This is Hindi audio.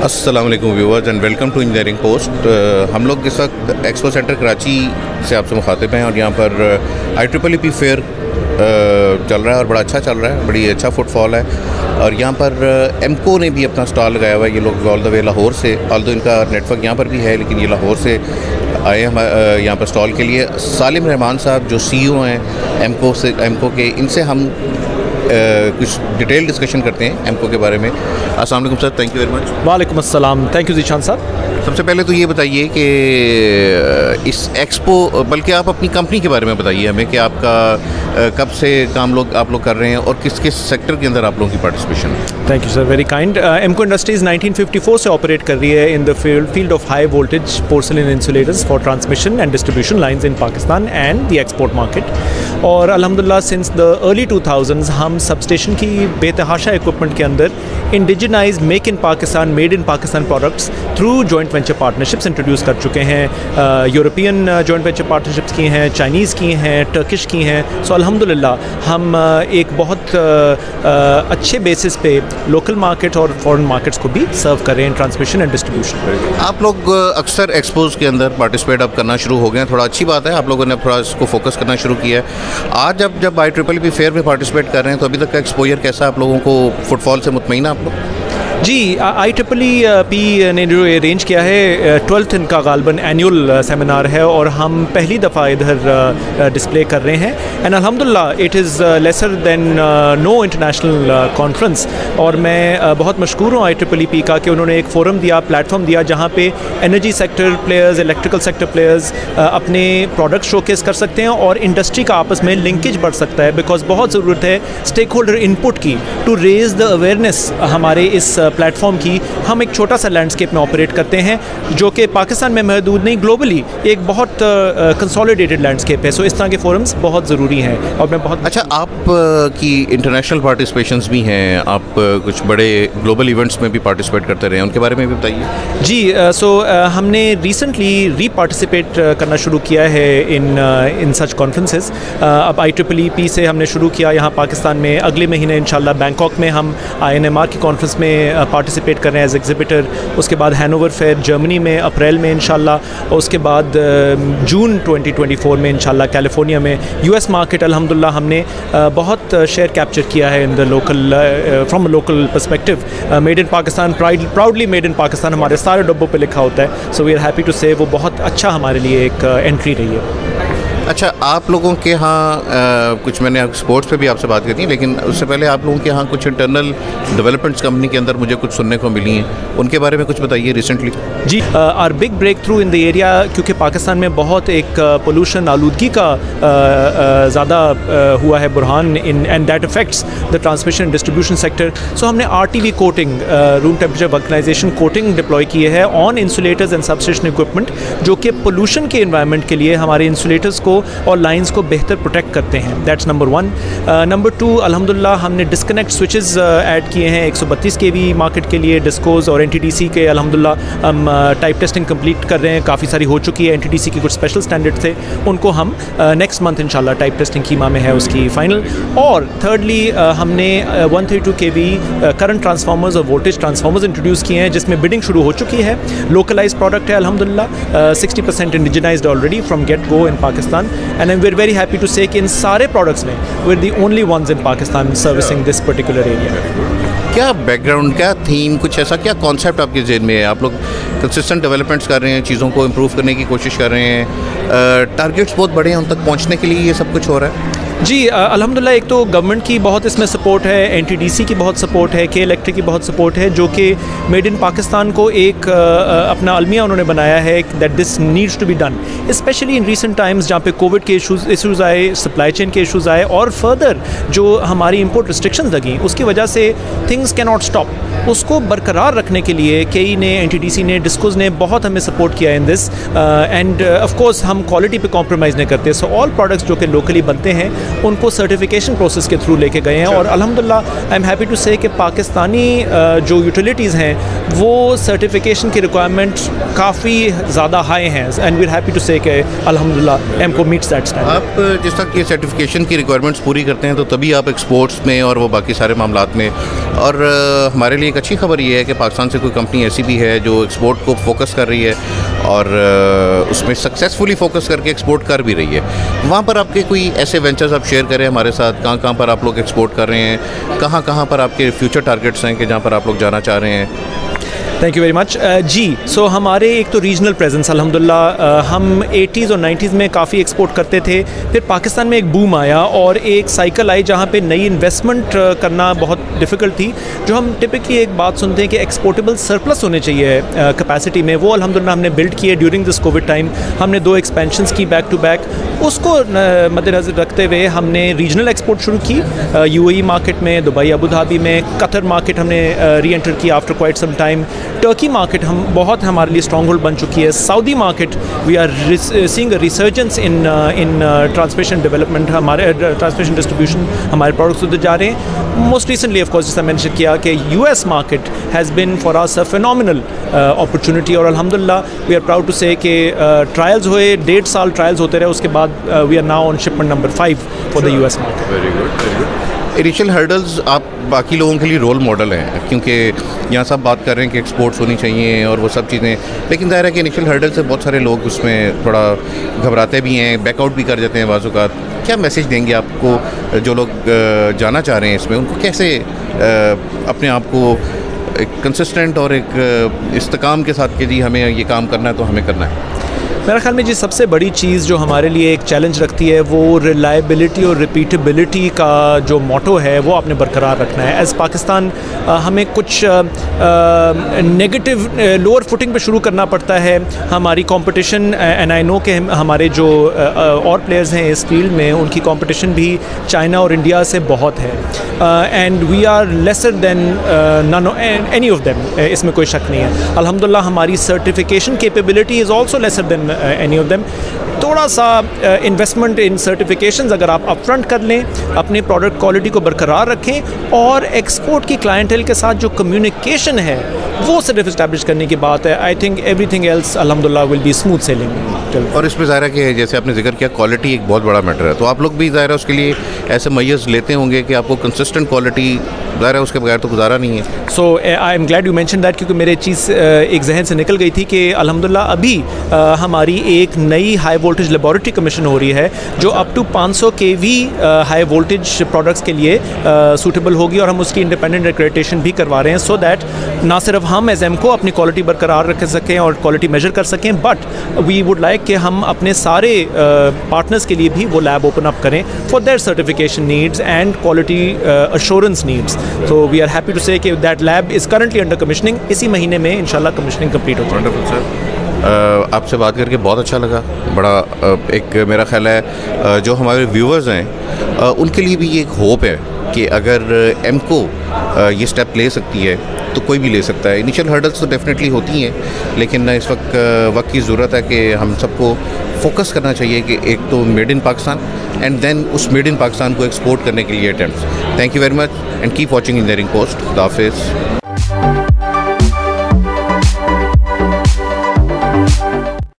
अस्सलाम वालेकुम viewers and welcome to engineering post. हम लोग इस वक्त एक्सपो सेंटर कराची से आपसे मुखातिब हैं और यहाँ पर IEEE फेयर चल रहा है और बड़ा अच्छा चल रहा है, बड़ी अच्छा फुटफॉल है। और यहाँ पर एमको ने भी अपना स्टॉल लगाया हुआ है। ये लोग ऑल द वे लाहौर से, ऑल्दो इनका नेटवर्क यहाँ पर भी है, लेकिन ये लाहौर से आए हम यहाँ पर स्टॉल के लिए। सालिम रहमान साहब जो CEO हैं एमको के, इनसे हम कुछ डिटेल डिस्कशन करते हैं एमको के बारे में। अस्सलाम वालेकुम sir, thank you very much. वालेकुम अस्सलाम, थैंक यू जीशान साहब। सबसे पहले तो ये बताइए कि इस एक्सपो, बल्कि आप अपनी कंपनी के बारे में बताइए हमें कि आपका कब से काम आप लोग कर रहे हैं और किस किस सेक्टर के अंदर आप लोगों की पार्टिसिपेशन है। Thank you sir, very kind. Emco industries 1954 से ऑपरेट कर रही है in the field of high voltage porcelain insulators for transmission and distribution lines in Pakistan and the export market. और अल्हम्दुलिल्लाह सिंस द अर्ली 2000s हम सबस्टेशन की बेतहाशा इक्विपमेंट के अंदर indigenised make in Pakistan, made in Pakistan products through joint venture partnerships introduce कर चुके हैं। यूरोपियन जॉइंट वेंचर पार्टनरशिप्स की हैं, चाइनीज़ की हैं, टर्किश की हैं। सो अल्हम्दुलिल्लाह हम एक बहुत अच्छे बेसिस पे लोकल मार्केट और फॉरेन मार्केट्स को भी सर्व कर रहे हैं ट्रांसमिशन एंड डिस्ट्रीब्यूशन। आप लोग अक्सर एक्सपोज के अंदर पार्टिसिपेट अब करना शुरू हो गए हैं, थोड़ा अच्छी बात है, आप लोगों ने थोड़ा इसको फोकस करना शुरू किया है। आज जब IEEE फेयर में पार्टिसिपेट कर रहे हैं तो अभी तक का एक्सपोजर कैसा, आप लोगों को फुटफॉल से मुतमईन आप लोग? जी, IEEE ने जो अरेंज किया है 12th इनका गालबन एनुअल सेमिनार है और हम पहली दफ़ा इधर डिस्प्ले कर रहे हैं। एंड अल्हम्दुलिल्लाह it is lesser than no international conference. और मैं बहुत मशकूर हूँ IEEE का कि उन्होंने एक फ़ोरम दिया, प्लेटफॉर्म दिया, जहाँ पे energy sector players, electrical sector players अपने प्रोडक्ट शोकेस कर सकते हैं और इंडस्ट्री का आपस में लिंकेज बढ़ सकता है। बिकॉज बहुत ज़रूरत है स्टेक होल्डर इनपुट की टू रेज़ द अवेयरनेस हमारे इस प्लेटफॉर्म की। हम एक छोटा सा लैंडस्केप में ऑपरेट करते हैं जो कि पाकिस्तान में महदूद नहीं, ग्लोबली एक बहुत कंसोलिडेटेड लैंडस्केप है। सो इस तरह के फोरम्स बहुत ज़रूरी हैं और मैं बहुत अच्छा, आप की इंटरनेशनल पार्टिसिपेशंस भी हैं, आप कुछ बड़े ग्लोबल इवेंट्स में भी पार्टिसिपेट करते रहे हैं, उनके बारे में भी बताइए। जी, हमने रिसेंटली री-पार्टिसिपेट करना शुरू किया है इन सच कॉन्फ्रेंसेस। अब IEEE से हमने शुरू किया यहाँ पाकिस्तान में, अगले महीने इंशाल्लाह बैंकॉक में हम INMR की कॉन्फ्रेंस में पार्टिसिपेट कर रहे हैं एज एग्जिबिटर। उसके बाद हैनोवर फेयर जर्मनी में अप्रैल में इंशाल्लाह, उसके बाद जून 2024 में इंशाल्लाह कैलिफोर्निया में। US मार्केट अल्हम्दुलिल्लाह हमने बहुत शेयर कैप्चर किया है in the local, from local perspective. Made in Pakistan, proudly made in Pakistan हमारे सारे डब्बों पे लिखा होता है। So we are happy to say वो बहुत अच्छा हमारे लिए एक एंट्री रही है। अच्छा, आप लोगों के यहाँ कुछ, मैंने स्पोर्ट्स पे भी आपसे बात करी, लेकिन उससे पहले आप लोगों के यहाँ कुछ इंटरनल डेवलपमेंट्स कंपनी के अंदर मुझे कुछ सुनने को मिली हैं, उनके बारे में कुछ बताइए रिसेंटली। जी, our big breakthrough in the area, क्योंकि पाकिस्तान में बहुत एक पोल्यूशन, आलूदगी का ज़्यादा हुआ है बुरहान इन, and that affects the transmission distribution sector. So हमने RTV coating, room temperature vulcanisation coating deploy की है on insulators and substation equipment, जो कि पोल्यूशन के इन्वायरमेंट के लिए हमारे इंसुलेटर्स को और लाइंस को बेहतर प्रोटेक्ट करते हैं। That's number 1। नंबर 2, अल्हम्दुलिल्लाह हमने डिस्कनेक्ट स्विचेस ऐड किए हैं 132 kV मार्केट के लिए, डिस्कोज और NTDC के। अल्हम्दुलिल्लाह हम टाइप टेस्टिंग कंप्लीट कर रहे हैं, काफ़ी सारी हो चुकी है। NTDC की कुछ स्पेशल स्टैंडर्ड थे, उनको हम नेक्स्ट मंथ इंशाल्लाह टाइप टेस्टिंग कीमा में है उसकी फाइनल। और थर्डली हमने 132 kV करंट ट्रांसफार्मर्स और वोल्टेज ट्रांसफार्मर्स इंट्रोड्यूस किए हैं, जिसमें बिडिंग शुरू हो चुकी है। लोकलाइज प्रोडक्ट है अल्हम्दुलिल्लाह, 60% indigenised already from get go in Pakistan. And we're very happy to say कि इन सारे products में we're the only ones in Pakistan servicing this particular area. क्या बैकग्राउंड, क्या थीम, कुछ ऐसा क्या कॉन्सेप्ट आपके जेब में है? आप लोग कंसिस्टेंट डेवलपमेंट्स कर रहे हैं, चीज़ों को इम्प्रूव करने की कोशिश कर रहे हैं, टारगेट्स बहुत बड़े हैं, उन तक पहुँचने के लिए ये सब कुछ हो रहा है? जी, अल्हम्दुलिल्लाह एक तो गवर्नमेंट की बहुत इसमें सपोर्ट है, NTDC की बहुत सपोर्ट है, के इलेक्ट्रिक की बहुत सपोर्ट है, जो कि मेड इन पाकिस्तान को एक अपना अलमिया उन्होंने बनाया है that this needs to be done, especially in recent times जहाँ पे कोविड के इशूज़ आए, सप्लाई चेन के इशूज़ आए और फर्दर जो हमारी इंपोर्ट रिस्ट्रिक्शंस लगी, उसकी वजह से थिंग्स कैन नॉट स्टॉप। उसको बरकरार रखने के लिए केई ने, NTDC ने, डिस्कोज ने बहुत हमें सपोर्ट किया in this, end of course हम क्वालिटी पे कॉम्प्रोमाइज़ नहीं करते। सो ऑल प्रोडक्ट्स जो कि लोकली बनते हैं उनको सर्टिफिकेशन प्रोसेस के थ्रू लेके गए हैं। और अल्हम्दुलिल्लाह I am happy to say कि पाकिस्तानी जो यूटिलिटीज़ हैं वो सर्टिफिकेशन की रिक्वायरमेंट काफ़ी ज़्यादा हाई हैं, and we are happy to say कि अल्हम्दुलिल्लाह एमको मीट्स दैट स्टैंडर्ड। आप जिस तक ये सर्टिफिकेशन की रिक्वायरमेंट्स पूरी करते हैं तो तभी आप एक्सपोर्ट्स में और वो बाकी सारे मामलात में, और हमारे लिए एक अच्छी खबर ये है कि पाकिस्तान से कोई कंपनी ऐसी भी है जो एक्सपोर्ट को फोकस कर रही है और उसमें सक्सेसफुली फोकस करके एक्सपोर्ट कर भी रही है। वहाँ पर आपके कोई ऐसे वेंचर्स आप शेयर करें हमारे साथ, कहाँ कहाँ पर आप लोग एक्सपोर्ट कर रहे हैं, कहाँ कहाँ पर आपके फ्यूचर टारगेट्स हैं कि जहाँ पर आप लोग जाना चाह रहे हैं? थैंक यू वेरी मच जी। सो हमारे एक तो रीजनल प्रेजेंस अल्हम्दुलिल्लाह, हम 80s और 90s में काफ़ी एक्सपोर्ट करते थे। फिर पाकिस्तान में एक बूम आया और एक साइकिल आई जहाँ पे नई इन्वेस्टमेंट करना बहुत डिफ़िकल्ट थी। जो हम टिपिकली एक बात सुनते हैं कि एक्सपोर्टेबल सरप्लस होने चाहिए कैपेसिटी में, वो अल्हम्दुलिल्लाह हमने बिल्ड किए ड्यूरिंग दिस कोविड टाइम। हमने 2 एक्सपेंशंस की बैक टू बैक। उसको मद्देनज़र रखते हुए हमने रीजनल एक्सपोर्ट शुरू की UAE मार्केट में, दुबई अबू धाबी में, कतर मार्केट हमने री एंटर की after quite some time. Turkey market हम बहुत हमारे लिए स्ट्रॉन्ग होल्ड बन चुकी है। Saudi market we are seeing a resurgence in transmission development, हमारे ट्रांसमिशन डिस्ट्रीब्यूशन हमारे प्रोडक्ट्स उधर जा रहे हैं। मोस्ट रिसेंटली ऑफ कोर्स जैसा मैंशन किया कि US market has been for us a phenomenal opportunity, और अल्हम्दुलिल्लाह we are proud to say कि ट्रायल्स हुए, 1.5 साल ट्रायल्स होते रहे, उसके बाद we are now on shipment number 5 for the US market. Very good, very good. Initial hurdles आप बाकी लोगों के लिए रोल मॉडल हैं, क्योंकि यहाँ सब बात कर रहे हैं कि एक्सपोर्ट्स होनी चाहिए और वो सब चीज़ें, लेकिन ज़ाहिर है कि इनिशियल हर्डल से बहुत सारे लोग उसमें थोड़ा घबराते भी हैं, बैकआउट भी कर जाते हैं बाज़-औक़ात। क्या मैसेज देंगे आपको जो लोग जाना चाह रहे हैं इसमें, उनको कैसे अपने आप को एक कंसिस्टेंट और एक इस्तेकाम के साथ कि जी हमें ये काम करना है तो हमें करना है? मेरे ख्याल में जी सबसे बड़ी चीज़ जो हमारे लिए एक चैलेंज रखती है वो रिलायबिलिटी और रिपीटेबिलिटी का जो मोटो है वो आपने बरकरार रखना है। एज़ पाकिस्तान हमें कुछ नेगेटिव लोअर फुटिंग पे शुरू करना पड़ता है। हमारी कंपटीशन, एंड आई नो कि हमारे जो और प्लेयर्स हैं इस फील्ड में, उनकी कंपटीशन भी चाइना और इंडिया से बहुत है, and we are lesser than none any of them, इसमें कोई शक नहीं है। अल्हम्दुलिल्लाह हमारी certification capability is also lesser than any of them। थोड़ा सा इन्वेस्टमेंट इन सर्टिफिकेशंस अगर आप अपफ्रंट कर लें, अपने प्रोडक्ट क्वालिटी को बरकरार रखें और एक्सपोर्ट की क्लाइंटेल के साथ जो कम्युनिकेशन है वो सिर्फ इस्टेब्लिश करने की बात है, आई थिंक एवरीथिंग एल्स अल्हम्दुलिल्लाह विल बी स्मूथ सेलिंग। और इसमें ज़ाहिर है कि जैसे आपने जिक्र किया, क्वालिटी एक बहुत बड़ा मैटर है, तो आप लोग भी ज़ाहिर है उसके लिए ऐसे मैयर्स लेते होंगे कि आपको कंसिस्टेंट क्वालिटी, ज़ाहिर है उसके बगैर तो गुजारा नहीं है। So I am glad you mention that, क्योंकि मेरे चीज़ एक जहन से निकल गई थी कि अल्हम्दुलिल्लाह अभी हमारी एक नई हाई वोल्टेज लेबॉरेटरी कमीशन हो रही है जो up to 500 kV high voltage products के लिए सूटेबल होगी, और हम उसकी इंडिपेंडेंट एक्रेडिटेशन भी करवा रहे हैं, सो दैट ना सिर्फ हम एज एमको अपनी क्वालिटी बरकरार रख सकें और क्वालिटी मेजर कर सकें, बट वी वुड लाइक कि हम अपने सारे पार्टनर्स के लिए भी वो लैब ओपन अप करें for their certification needs and quality assurance needs. तो we are happy to say कि that lab is currently under commissioning. इसी महीने में इंशाल्लाह कमिशनिंग कंप्लीट हो जाएगी। वंडरफुल सर, आपसे बात करके बहुत अच्छा लगा। बड़ा एक मेरा ख्याल है जो हमारे व्यूअर्स हैं उनके लिए भी ये एक होप है कि अगर एमको ये स्टेप ले सकती है तो कोई भी ले सकता है। इनिशियल हर्डल्स तो डेफिनेटली होती हैं, लेकिन इस वक्त की ज़रूरत है कि हम सबको फोकस करना चाहिए कि एक तो made in Pakistan and then उस मेड इन पाकिस्तान को एक्सपोर्ट करने के लिए attempts. Thank you very much and keep watching engineering post. खुदा हाफिज़।